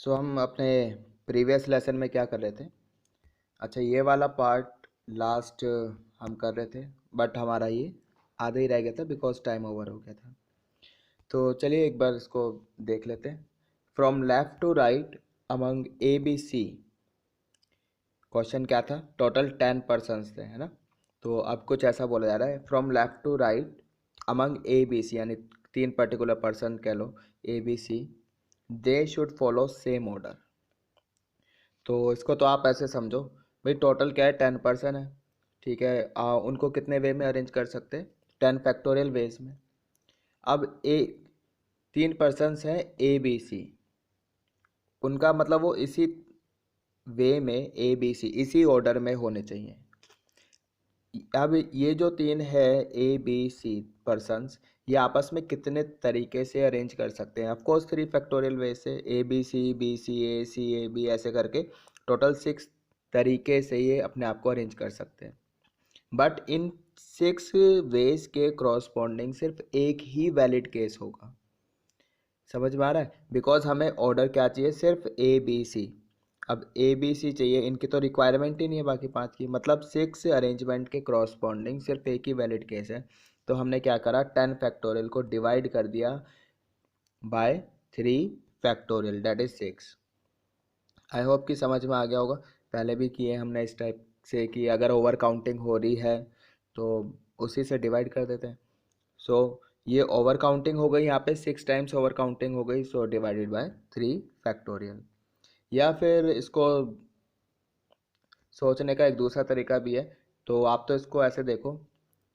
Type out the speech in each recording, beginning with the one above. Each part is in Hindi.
सो हम अपने प्रीवियस लेसन में क्या कर रहे थे। अच्छा, ये वाला पार्ट लास्ट हम कर रहे थे, बट हमारा ये आधा ही रह गया था बिकॉज टाइम ओवर हो गया था। तो चलिए एक बार इसको देख लेते हैं। From left to right among A B C, question क्या था, टोटल 10 पर्सन्स थे, है ना। तो अब कुछ ऐसा बोला जा रहा है, from left to right among A B C, यानी 3 पर्टिकुलर पर्सन कह लो, A B C, they should follow same order. तो इसको तो आप ऐसे समझो, भाई टोटल क्या है, 10 पर्सन है, ठीक है। उनको कितने वे में अरेंज कर सकते हैं, 10 फैक्टोरियल वेज में। अब ए 3 पर्सन्स हैं ए बी सी, उनका मतलब वो इसी वे में ए बी सी इसी ऑर्डर में होने चाहिए। अब ये जो 3 है ए बी सी पर्सन्स, ये आपस में कितने तरीके से अरेंज कर सकते हैं, ऑफकोर्स 3 फैक्टोरियल वे से, ए बी सी ए बी ऐसे करके टोटल 6 तरीके से ये अपने आप को अरेंज कर सकते हैं। बट इन 6 वेज के क्रॉसपॉन्डिंग सिर्फ एक ही वैलिड केस होगा। समझ में आ रहा है, बिकॉज हमें ऑर्डर क्या चाहिए, सिर्फ ए बी सी। अब ए बी सी चाहिए, इनकी तो रिक्वायरमेंट ही नहीं है बाकी 5 की, मतलब 6 अरेंजमेंट के क्रॉसपॉन्डिंग सिर्फ एक ही वैलिड केस है। तो हमने क्या करा, 10 फैक्टोरियल को डिवाइड कर दिया by 3 factorial, that is 6। I hope कि समझ में आ गया होगा। पहले भी किए हमने इस टाइप से कि अगर ओवर काउंटिंग हो रही है तो उसी से डिवाइड कर देते हैं। सो ये ओवर काउंटिंग हो गई, यहाँ पे 6 टाइम्स ओवर काउंटिंग हो गई, सो डिवाइडेड बाय 3 फैक्टोरियल। या फिर इसको सोचने का एक दूसरा तरीका भी है। तो आप तो इसको ऐसे देखो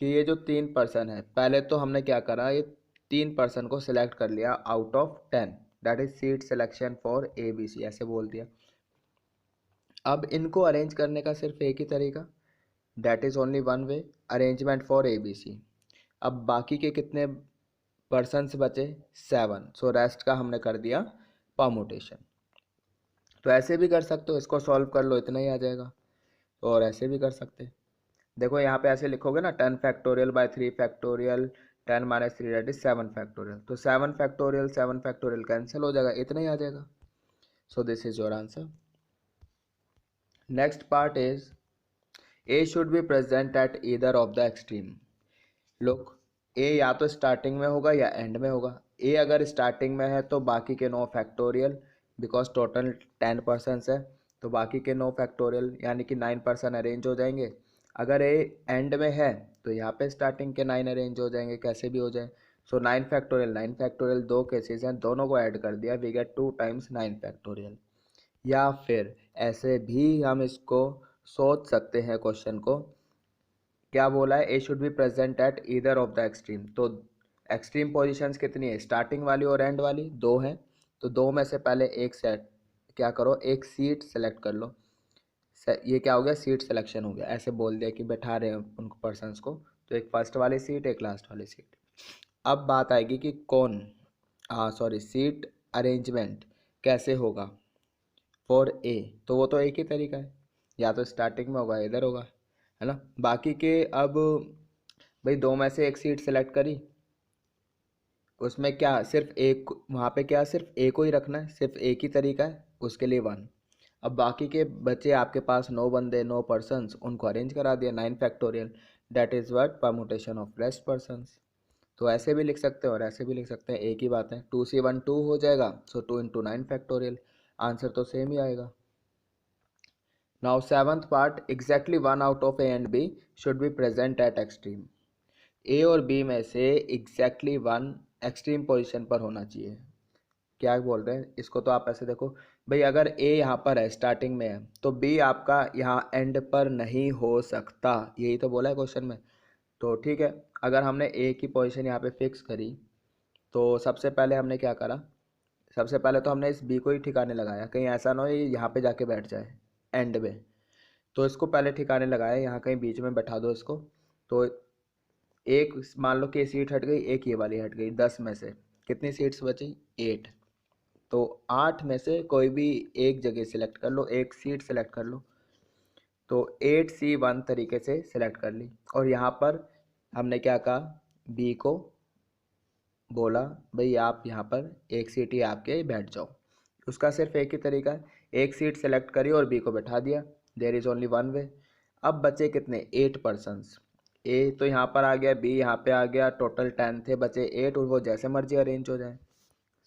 कि ये जो 3 पर्सन है, पहले तो हमने क्या करा, ये 3 पर्सन को सिलेक्ट कर लिया out of 10, that is seat selection for A B C, ऐसे बोल दिया। अब इनको अरेंज करने का सिर्फ एक ही तरीका, that is only one way, arrangement for A B C. अब बाकी के कितने पर्सन्स बचे, 7, सो रेस्ट का हमने कर दिया परमुटेशन। तो ऐसे भी कर सकते हो, इसको सॉल्व कर लो, इतना ही आ जाएगा। और ऐसे भी कर सकते हैं, देखो यहाँ पे ऐसे लिखोगे ना, 10 factorial by 3 factorial, 10 minus 3 that is 7 factorial. तो 7 फैक्टोरियल कैंसिल हो जाएगा, इतना ही आ जाएगा। So this is your answer. Next part is A should be present at either of the extreme. Look, A या तो स्टार्टिंग में होगा या एंड में होगा। ए अगर स्टार्टिंग में है तो बाकी के 9 फैक्टोरियल, बिकॉज टोटल 10 पर्सनस है, तो बाकी के 9 फैक्टोरियल यानी कि 9 पर्सन अरेंज हो जाएंगे। अगर ए एंड में है तो यहाँ पे स्टार्टिंग के 9 अरेंज हो जाएंगे, कैसे भी हो जाए। सो 9 फैक्टोरियल 2 केसेस हैं, दोनों को ऐड कर दिया, वी गेट 2 टाइम्स 9 फैक्टोरियल। या फिर ऐसे भी हम इसको सोच सकते हैं, क्वेश्चन को क्या बोला है, A should be present at either of the extreme. तो एक्सट्रीम पोजीशंस कितनी है, स्टार्टिंग वाली और एंड वाली 2 हैं। तो 2 में से पहले एक सेट क्या करो, एक सीट सेलेक्ट कर लो। ये क्या हो गया, सीट सिलेक्शन हो गया, ऐसे बोल दिया कि बैठा रहे हैं उनको पर्सनस को, तो एक फर्स्ट वाली सीट, एक लास्ट वाली सीट। अब बात आएगी कि कौन, सॉरी, सीट अरेंजमेंट कैसे होगा फॉर ए। तो वो तो एक ही तरीका है, या तो स्टार्टिंग में होगा, इधर होगा, है ना। बाकी के अब भाई 2 में से एक सीट सेलेक्ट करी, उसमें क्या सिर्फ एक, वहाँ पे क्या सिर्फ एक को ही रखना है, सिर्फ एक ही तरीका है उसके लिए 1। अब बाकी के बचे आपके पास 9 बंदे, 9 पर्सन्स, उनको अरेंज करा दिया 9 factorial, that is what, permutation of rest persons. तो ऐसे भी लिख सकते हैं और ऐसे भी लिख सकते हैं, एक ही बात है। 2C1 2 हो जाएगा, सो 2 इंटू 9 फैक्टोरियल, आंसर तो सेम ही आएगा। Now seventh part, exactly 1 out of A and B should be present at extreme. A और बी में से एग्जैक्टली 1 एक्सट्रीम पोजीशन पर होना चाहिए। क्या बोल रहे हैं, इसको तो आप ऐसे देखो, भाई अगर ए यहाँ पर है, स्टार्टिंग में है, तो बी आपका यहाँ एंड पर नहीं हो सकता, यही तो बोला है क्वेश्चन में। तो ठीक है, अगर हमने ए की पोजीशन यहाँ पे फिक्स करी, तो सबसे पहले हमने क्या करा, सबसे पहले तो हमने इस बी को ही ठिकाने लगाया, कहीं ऐसा ना हो ये यहाँ पे जाके बैठ जाए एंड में। तो इसको पहले ठिकाने लगाया, यहाँ कहीं बीच में बैठा दो इसको। तो एक मान लो कि सीट हट गई, एक ये वाली हट गई, 10 में से कितनी सीट्स बची, 8। तो 8 में से कोई भी एक जगह सिलेक्ट कर लो, एक सीट सेलेक्ट कर लो। तो 8C1 तरीके से सिलेक्ट कर ली, और यहाँ पर हमने क्या कहा, बी को बोला भाई आप यहाँ पर एक सीट ही आपके बैठ जाओ। उसका सिर्फ एक ही तरीका है, एक सीट सेलेक्ट करी और बी को बैठा दिया, there is only one way. अब बचे कितने, 8 पर्सनस, ए तो यहाँ पर आ गया, बी यहाँ पे आ गया, टोटल 10 थे, बचे 8 और वो जैसे मर्जी अरेंज हो जाए।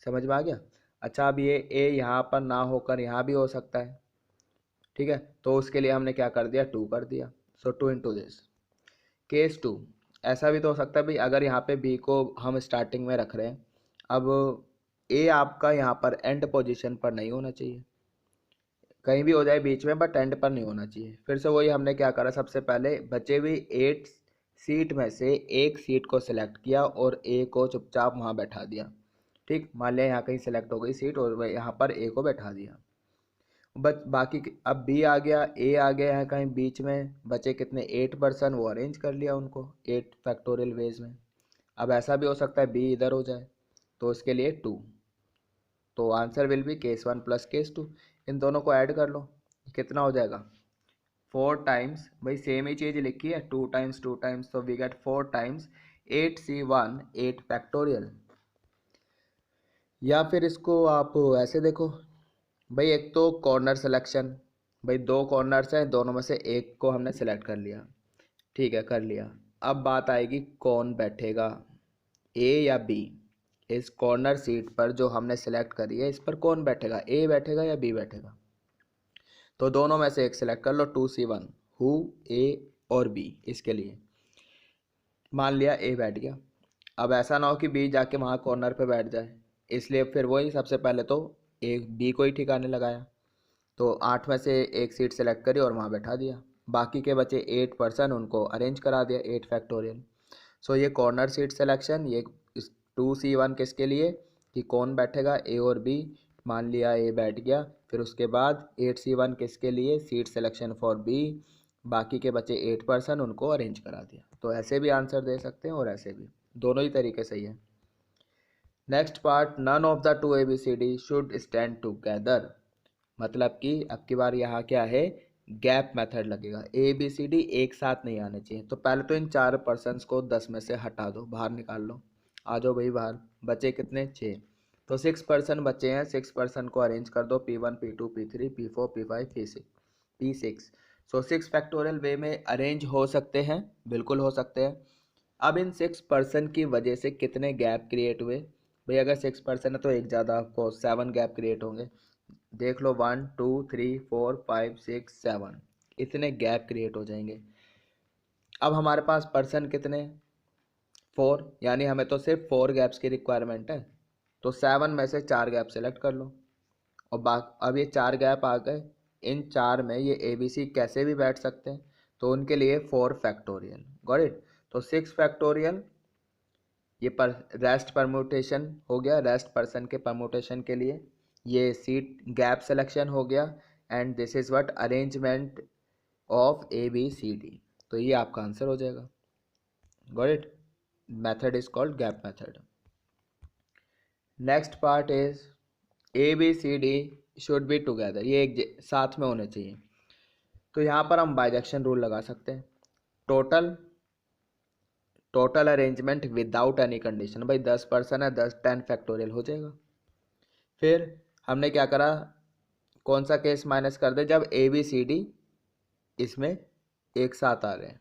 समझ में आ गया। अच्छा अब ये ए यहाँ पर ना होकर यहाँ भी हो सकता है, ठीक है, तो उसके लिए हमने क्या कर दिया, 2 कर दिया। सो 2 इंटू दिस। केस 2, ऐसा भी तो हो सकता है भाई, अगर यहाँ पे बी को हम स्टार्टिंग में रख रहे हैं, अब ए आपका यहाँ पर एंड पोजीशन पर नहीं होना चाहिए, कहीं भी हो जाए बीच में, बट एंड पर नहीं होना चाहिए। फिर से वही हमने क्या करा, सबसे पहले बचे हुई 8 सीट में से एक सीट को सिलेक्ट किया और ए को चुपचाप वहाँ बैठा दिया। ठीक, मान लिया यहाँ कहीं सिलेक्ट हो गई सीट और वह यहाँ पर ए को बैठा दिया। बच बाकी अब बी आ गया, ए आ गया है कहीं बीच में, बचे कितने, 8 पर्सन, वो अरेंज कर लिया उनको 8 फैक्टोरियल वेज में। अब ऐसा भी हो सकता है बी इधर हो जाए, तो उसके लिए 2, तो answer will be case 1 plus case 2। इन दोनों को ऐड कर लो, कितना हो जाएगा, 4 टाइम्स, भाई सेम ही चीज़ लिखी है, 2 टाइम्स 2 टाइम्स, तो we get 4 times 8C1 8 factorial. या फिर इसको आप ऐसे देखो, भाई एक तो कॉर्नर सिलेक्शन, भाई 2 कॉर्नर्स हैं, दोनों में से एक को हमने सेलेक्ट कर लिया, ठीक है कर लिया। अब बात आएगी कौन बैठेगा, ए या बी, इस कॉर्नर सीट पर जो हमने सेलेक्ट करी है इस पर कौन बैठेगा, ए बैठेगा या बी बैठेगा, तो दोनों में से एक सेलेक्ट कर लो, 2C1 हु, ए और बी। इसके लिए मान लिया ए बैठ गया, अब ऐसा ना हो कि बी जाके वहाँ कॉर्नर पे बैठ जाए, इसलिए फिर वही सबसे पहले तो ए बी को ही ठिकाने लगाया, तो 8 में से एक सीट सेलेक्ट करी और वहाँ बैठा दिया, बाकी के बचे 8 पर्सन उनको अरेंज करा दिया 8 फैक्टोरियल। सो ये कॉर्नर सीट सिलेक्शन, ये 2C1 किसके लिए, कि कौन बैठेगा, ए और बी, मान लिया ए बैठ गया, फिर उसके बाद 8C1 किसके लिए, सीट सिलेक्शन फॉर बी, बाकी के बचे 8 पर्सन उनको अरेंज करा दिया। तो ऐसे भी आंसर दे सकते हैं और ऐसे भी, दोनों ही तरीके सही है। Next part, none of the 2 ABCD should stand together, मतलब कि अब की बार यहाँ क्या है, गैप मेथड लगेगा, ABCD एक साथ नहीं आने चाहिए। तो पहले तो इन 4 पर्सनस को 10 में से हटा दो, बाहर निकाल लो, आ जाओ भाई बाहर, बचे कितने, 6, तो 6 पर्सन बचे हैं, 6 पर्सन को अरेंज कर दो, P1 P2 P3 P4 P5 P6। सो 6 फैक्टोरियल वे में अरेंज हो सकते हैं, बिल्कुल हो सकते हैं। अब इन 6 पर्सन की वजह से कितने गैप क्रिएट हुए, भाई अगर 6 पर्सन है तो एक ज़्यादा, आपको 7 गैप क्रिएट होंगे, देख लो 1 2 3 4 5 6 7, इतने गैप क्रिएट हो जाएंगे। अब हमारे पास पर्सन कितने, 4, यानी हमें तो सिर्फ 4 गैप्स की रिक्वायरमेंट है, तो 7 में से 4 गैप सेलेक्ट कर लो, और अब ये 4 गैप आ गए, इन 4 में ये ABC कैसे भी बैठ सकते हैं, तो उनके लिए 4 फैक्टोरियल, गॉट इट। तो 6 फैक्टोरियल, ये पर रेस्ट परम्यूटेशन हो गया, रेस्ट पर्सन के परम्यूटेशन के लिए ये सीट गैप सिलेक्शन हो गया, and this is what arrangement of ABCD, तो ये आपका आंसर हो जाएगा, got it. Method is called gap method. Next part is ABCD should be together, ये एक साथ में होने चाहिए, तो यहाँ पर हम बाइजेक्शन रूल लगा सकते हैं, total arrangement without any condition, भाई 10 पर्सन है, 10 फैक्टोरियल हो जाएगा। फिर हमने क्या करा, कौन सा केस माइनस कर दे, जब ABCD इसमें एक साथ आ रहे हैं,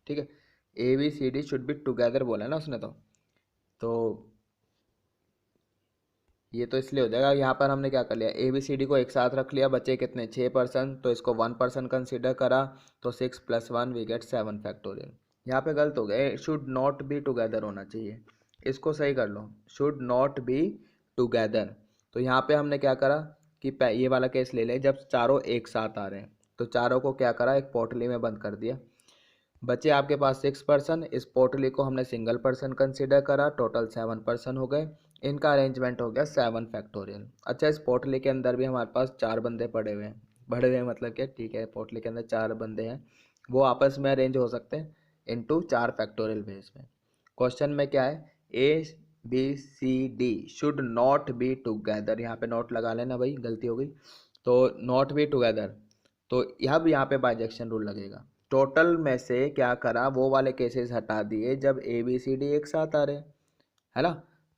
ठीक है, ABCD शुड बी टुगेदर बोला है ना उसने, तो ये तो इसलिए हो जाएगा, यहाँ पर हमने क्या कर लिया, ABCD को एक साथ रख लिया, बचे कितने, 6 पर्सन, तो इसको 1 पर्सन कंसिडर करा, तो 6 + 1 वी गेट 7 फैक्टोरियल। यहाँ पे गलत हो गया, शुड नॉट बी टुगेदर होना चाहिए, इसको सही कर लो, शुड नॉट बी टुगेदर। तो यहाँ पे हमने क्या करा कि ये वाला केस ले लें, जब चारों एक साथ आ रहे हैं, तो चारों को क्या करा, एक पोटली में बंद कर दिया, बचे आपके पास 6 पर्सन, इस पोटली को हमने सिंगल पर्सन कंसिडर करा, टोटल 7 पर्सन हो गए, इनका अरेंजमेंट हो गया 7 फैक्टोरियल। अच्छा, इस पोटली के अंदर भी हमारे पास 4 बंदे पड़े हुए हैं मतलब क्या, ठीक है, पोटली के अंदर 4 बंदे हैं, वो आपस में अरेंज हो सकते हैं इनटू 4 फैक्टोरियल बेस में। क्वेश्चन में क्या है, ABCD should not be together, यहाँ पे नॉट लगा लेना भाई, गलती हो गई, तो नॉट बी टुगेदर, तो अब यहाँ पे बाइजेक्शन रूल लगेगा, टोटल में से क्या करा, वो वाले केसेस हटा दिए जब ABCD एक साथ आ रहे हैं, है ना,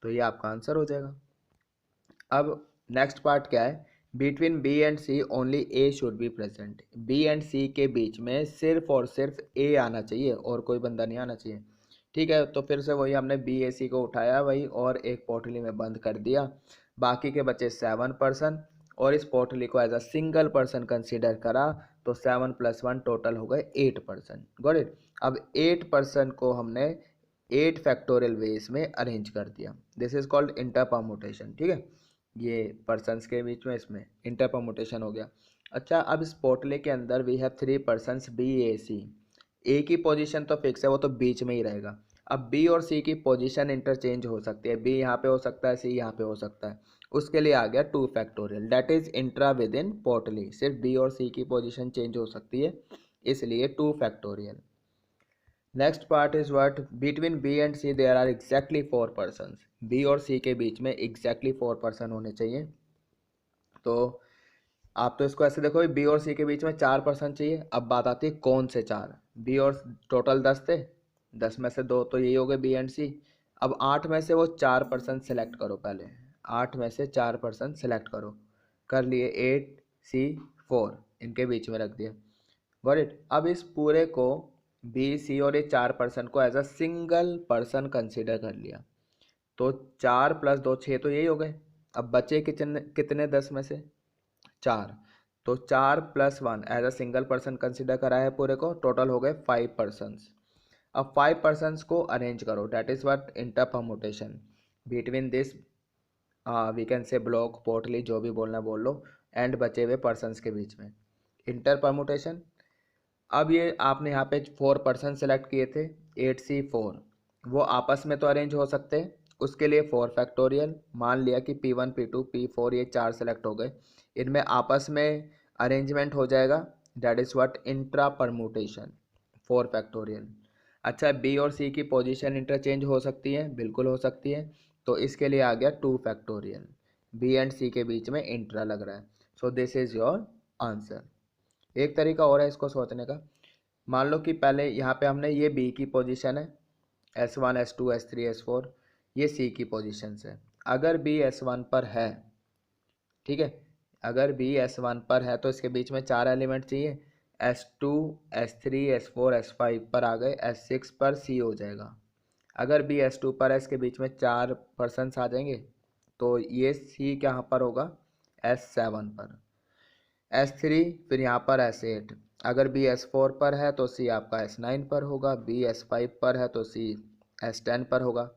तो ये आपका आंसर हो जाएगा। अब नेक्स्ट पार्ट क्या है, between B and C only A should be present. B and C के बीच में सिर्फ और सिर्फ ए आना चाहिए और कोई बंदा नहीं आना चाहिए। ठीक है, तो फिर से वही हमने बी ए सी को उठाया वही और एक पोटली में बंद कर दिया, बाकी के बचे 7% और इस पोटली को as a single person consider करा, तो 7+1 टोटल हो गए 8%। Got it. अब 8% को हमने 8 फैक्टोरियल वेज में अरेंज कर दिया, this is called inter permutation. ठीक है, ये पर्सनस के बीच में इसमें इंटर परमुटेशन हो गया। अच्छा, अब इस पोटली के अंदर वी हैव 3 पर्सनस बी ए सी। ए की पोजीशन तो फिक्स है, वो तो बीच में ही रहेगा। अब बी और सी की पोजीशन इंटरचेंज हो सकती है, बी यहाँ पे हो सकता है, सी यहाँ पे हो सकता है, उसके लिए आ गया 2 factorial, that is intra with in पोटली। सिर्फ बी और सी की पोजीशन चेंज हो सकती है, इसलिए 2 factorial. Next part is what, between B and C there are exactly 4 persons. B और सी के बीच में एग्जैक्टली 4 पर्सन होने चाहिए। तो आप तो इसको ऐसे देखो, बी और सी के बीच में 4 पर्सन चाहिए। अब बात आती है कौन से 4, बी और टोटल 10 थे, 10 में से 2 तो यही हो गए बी एंड सी। अब 8 में से वो 4 पर्सन सेलेक्ट करो, पहले 8 में से 4 पर्सन सेलेक्ट करो, कर लिए 8 सी 4, इनके बीच में रख दिया। Got it. अब इस पूरे को बी सी और ये 4 पर्सन को as a single person consider कर लिया, तो 4 + 2 6 तो यही हो गए। अब बचे कितने कितने 10 में से 4, तो 4 + 1 as a single person consider करा है पूरे को, टोटल हो गए 5 पर्सन्स। अब 5 पर्सन्स को अरेंज करो, that is what inter permutation between this we can say block पोटली, जो भी बोलना बोल लो, एंड बचे हुए पर्सन्स के बीच में इंटर परमुटेशन। अब ये आपने यहाँ पे 4 पर्सन सेलेक्ट किए थे, 8C4, वो आपस में तो अरेंज हो सकते हैं, उसके लिए 4 फैक्टोरियल। मान लिया कि P1 P2 P4 ये 4 सेलेक्ट हो गए, इनमें आपस में अरेंजमेंट हो जाएगा, that is what intra permutation, 4 factorial. अच्छा, बी और सी की पोजीशन इंटरचेंज हो सकती है, बिल्कुल हो सकती है, तो इसके लिए आ गया 2 फैक्टोरियल, बी एंड सी के बीच में इंट्रा लग रहा है, सो दिस इज योर आंसर। एक तरीका और है इसको सोचने का, मान लो कि पहले यहाँ पे हमने ये बी की पोजीशन है, S1 S2 S3 S4, ये सी की पोजीशन है। अगर बी S1 पर है, ठीक है, अगर बी S1 पर है तो इसके बीच में 4 एलिमेंट चाहिए, S2 S3 S4 S5 पर आ गए, S6 पर सी हो जाएगा। अगर बी S2 पर है, इसके बीच में 4 पर्सन्स आ जाएंगे, तो ये सी कहाँ पर होगा, S7 पर, S3 फिर यहाँ पर S8। अगर बी S4 पर है तो सी आपका S9 पर होगा, बी S5 पर है तो सी S10 पर होगा।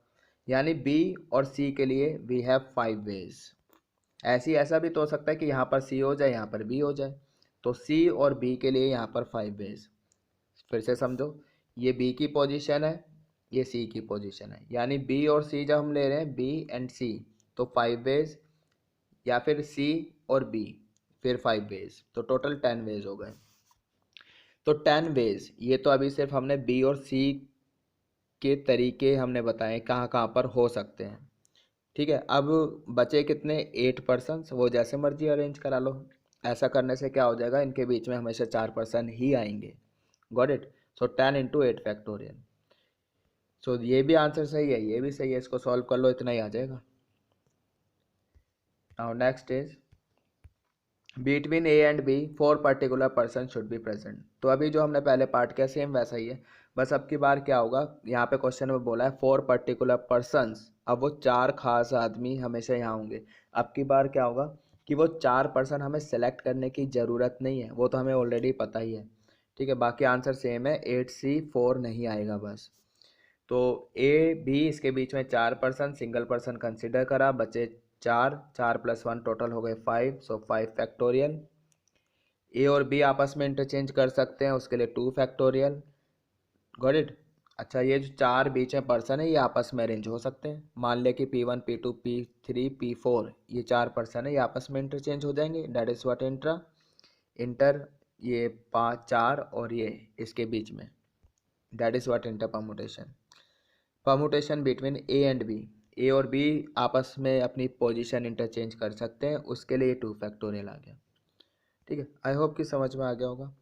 यानी बी और सी के लिए वी हैव 5 वेज। ऐसा भी तो हो सकता है कि यहाँ पर सी हो जाए, यहाँ पर बी हो जाए, तो सी और बी के लिए यहाँ पर 5 वेज। फिर से समझो, ये बी की पोजीशन है, ये सी की पोजीशन है, यानी बी और सी जब हम ले रहे हैं बी एंड सी, तो 5 वेज, या फिर सी और बी फिर 5 वेज, तो टोटल 10 वेज हो गए। तो 10 वेज, ये तो अभी सिर्फ हमने बी और सी के तरीके हमने बताए कहाँ कहाँ पर हो सकते हैं। ठीक है, अब बचे कितने 8 पर्सन्स, वो जैसे मर्जी अरेंज करा लो। ऐसा करने से क्या हो जाएगा, इनके बीच में हमेशा 4 पर्सन ही आएंगे। Got it. So 10 × 8 factorial. So ये भी आंसर सही है, ये भी सही है, इसको सॉल्व कर लो, इतना ही आ जाएगा। Now next is between A and B 4 particular person should be present. तो अभी जो हमने पहले पार्ट किया सेम वैसा ही है, बस अब की बार क्या होगा, यहाँ पे क्वेश्चन में बोला है 4 पर्टिकुलर पर्सन्स, अब वो 4 खास आदमी हमेशा यहाँ होंगे। अब की बार क्या होगा कि वो 4 पर्सन हमें सेलेक्ट करने की ज़रूरत नहीं है, वो तो हमें ऑलरेडी पता ही है। ठीक है, बाकी आंसर सेम है, 8C4 नहीं आएगा बस। तो ए बी इसके बीच में 4 पर्सन सिंगल पर्सन कंसिडर करा, बचे 4, 4 + 1 टोटल हो गए 5, सो 5 फैक्टोरियल। ए और बी आपस में इंटरचेंज कर सकते हैं, उसके लिए 2 फैक्टोरियल। Got it. अच्छा, ये जो 4 बीच में पर्सन है ये आपस में अरेंज हो सकते हैं, मान लें कि P1 P2 P3 P4 ये 4 पर्सन है, ये आपस में इंटरचेंज हो जाएंगे, that is what intra inter, ये 5 4 और ये इसके बीच में, that is what inter permutation. Permutation between A and B, A और बी आपस में अपनी पोजीशन इंटरचेंज कर सकते हैं, उसके लिए 2 फैक्टोरियल आ गया। ठीक है, आई होप कि समझ में आ गया होगा।